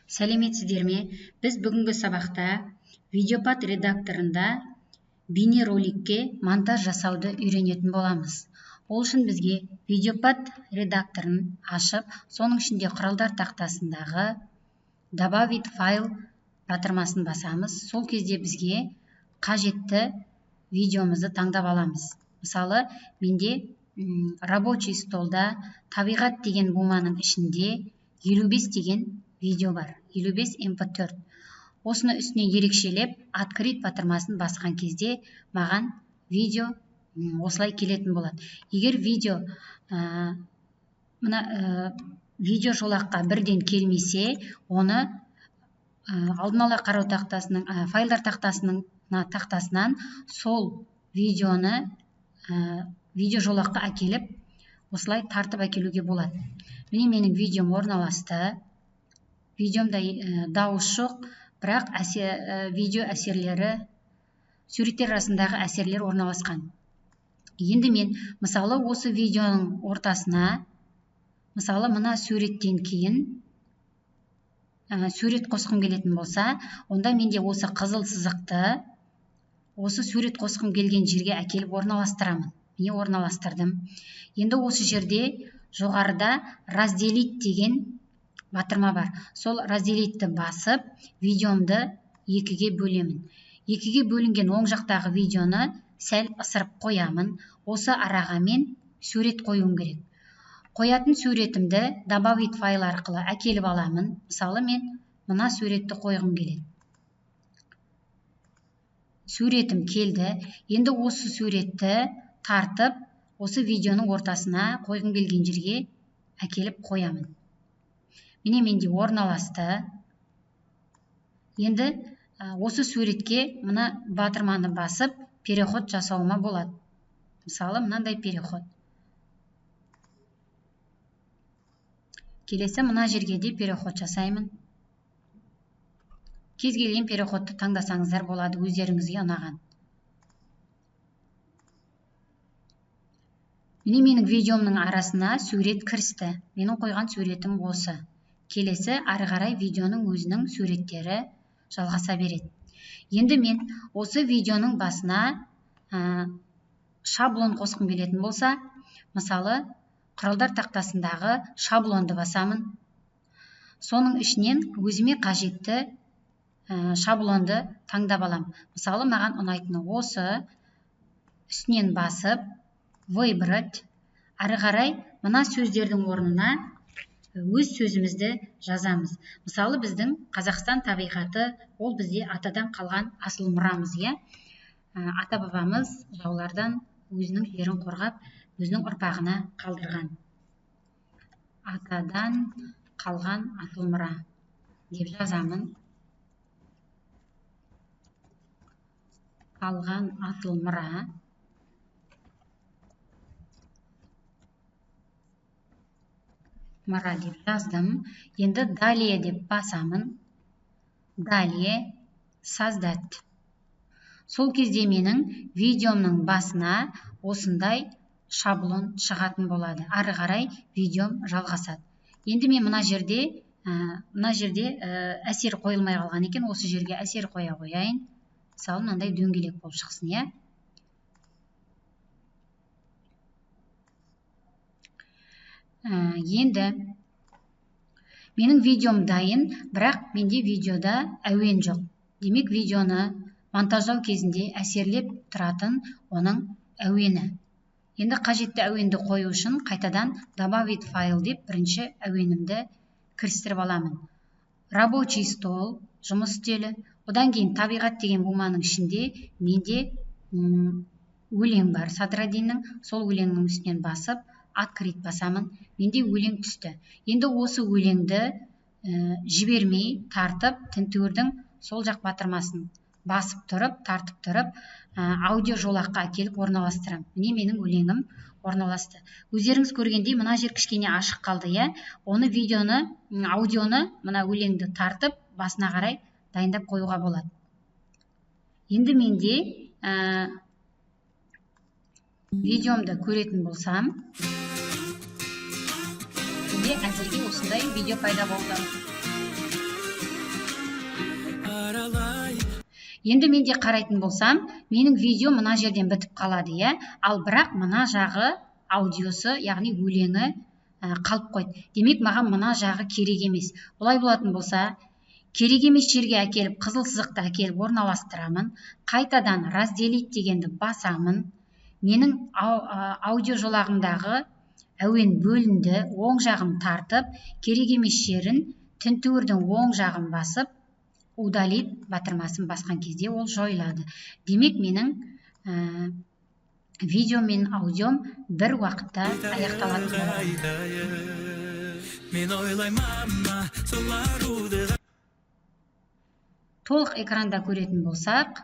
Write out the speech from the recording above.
Сәлеметсіздер ме? Біз бүгінгі сабақта видеопад редакторында бейнероликке монтаж жасауды үйренетін боламыз. Ол үшін бізге видеопад редакторын ашып, соның ішінде құралдар тақтасындағы добавить файл батырмасын басамыз. Сол кезде бізге қажетті видеомызды таңдап аламыз. Мысалы, менде рабочий столда табиғат деген буманың ішінде 55 деген видео бар. 55 MP4. Осыны үстіне ерекшелеп, открыть батырмасын басқан кезде маған видео осылай келетін болады. Егер видео видео жолаққа бірден келмесе, оны алдын ала қарау тақтасының, файлдар тақтасынан сол видеоны видео жолаққа әкеліп, осылай тартып әкелуге болады. Міне менің видеом орналасты. Видеомда дауыс жоқ, бірақ видео әсерлері, суреттер арасындағы әсерлер орналасқан. Енді мен, мысалы, осы видеоның ортасына, мысалы, мына суреттен кейін сурет қосқым келетін болса, онда менде осы қызыл сызықты, осы сурет қосқым келген жерге әкеліп орналастырамын. Міне орналастырдым. Енді осы жерде жоғарыда разделить деген батырма бар. Сол разделитті басып, видеомды екіге бөлемін. Екіге бөлінген оң жақтағы видеоны сәл ысырып қоямын. Осы араға мен сурет қоюым керек. Қоятын суретімді добавить файл арқылы әкеліп аламын. Мысалы, мен мына суретті қойғым келеді. Суретім келді. Енді осы суретті тартып, осы видеоның ортасына қойғым келген жерге әкеліп қоямын. Міне менде орналасты. Енді осы суретке мына батырманы басып, переход жасауыма болады. Мысалы, мынандай переход. Келесі мына жерге де переход жасаймын. Кез келген переходты таңдасаңыздар болады, өздеріңізге ұнаған. Міне менің видеомның арасына сурет кірісті. Менің қойған суретім осы. Келесі ары қарай видеоның өзінің суреттері жалғаса береді. Енді мен осы видеоның басына шаблон қосқым келетін болса, мысалы, құралдар тақтасындағы шаблонды басамын. Соның ішінен өзіме қажетті шаблонды таңдап алам. Мысалы, маған ұнайтыны осы. Үстінен басып, выбрать. Ары қарай мына сөздердің орнына өз сөзімізді жазамыз. Мысалы, біздің Қазақстан табиғаты, ол бізде атадан қалған асыл мұрамыз, ата бабамыз жаулардан өзінің жерін қорғап, өзінің ұрпағына қалдырған. Атадан қалған асыл мұра деп жазамын. Қалған асыл мұра. Мұра деп жаздым. Енді далее деп басамын. Далее создать. Сол кезде менің видеомның басына осындай шаблон шығатын болады. Ары қарай видеом жалғасады. Енді мен мына жерде әсер қойылмай қалған екен. Осы жерге әсер қоя қояйын. Мысалы, мынандай дөңгелек болып шықсын, Енді менің видеом дайын, бірақ менде видеода әуен жоқ. Демек, видеоны монтаждау кезінде әсерлеп тұратын оның әуені. Енді қажетті әуенді қою үшін қайтадан добавить файл деп бірінші әуенімді кірістіріп аламын. Рабочий стол, жұмыс үстелі. Одан кейін табиғат деген буманың ішінде менде өлең бар, Садрадиннің. Сол өлеңнің үстінен басып, открыть басамын. Менде өлең түсті. Енді осы өлеңді жібермей тартып, тінтуірдің сол жақ батырмасын басып тұрып, тартып тұрып, аудио жолаққа әкеліп орналастырам. Міне менің өлеңім орналасты. Өздеріңіз көргендей, мына жер кішкене ашық қалды, Оны аудионы, мына өлеңді тартып, басына қарай дайындап қоюға болады. Енді менде видеомды көретін болсам, әзірге осындай видео пайда болды. Енді менде қарайтын болсам, менің видео мына жерден бітіп қалады, иә? Ал бірақ мына жағы аудиосы, яғни өлеңі қалып қойды. Демек, маған мына жағы керек емес. Олай болатын болса, керек емес жерге әкеліп, қызыл сызықты әкеліп орналастырамын. Қайтадан разделить дегенді басамын. Менің аудио жолағымдағы әуен бөлінді, оң жағын тартып, керек емес жерін тінтуірдің оң жағын басып, удалить батырмасын басқан кезде ол жойылады. Демек, менің видео мен аудиом бір уақытта аяқталатын болады. Толық экранда көретін болсақ,